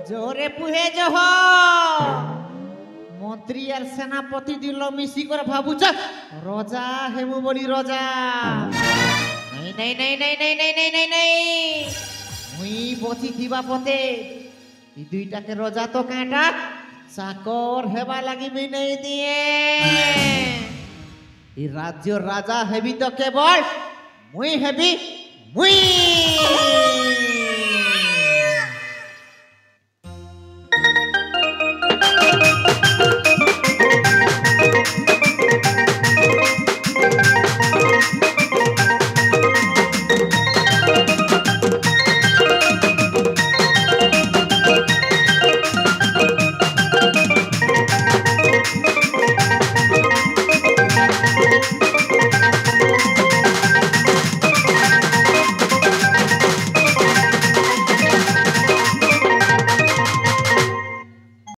জোরে পুহে জহ মন্ত্রী আর সেনাপতি দিল মিশি করে ভাবুছ রজা হেমু বলি রজা নাই নাই নাই নাই নাই নাই নাই নাই নাই মুই বসি থিবা পথে এই দুইটাকে রজা তো কাঁটা চাকর হেবা লাগিবি নেই দিয়ে এই রাজ্য রাজা হেবি তো কেবল মুই হেবি মুই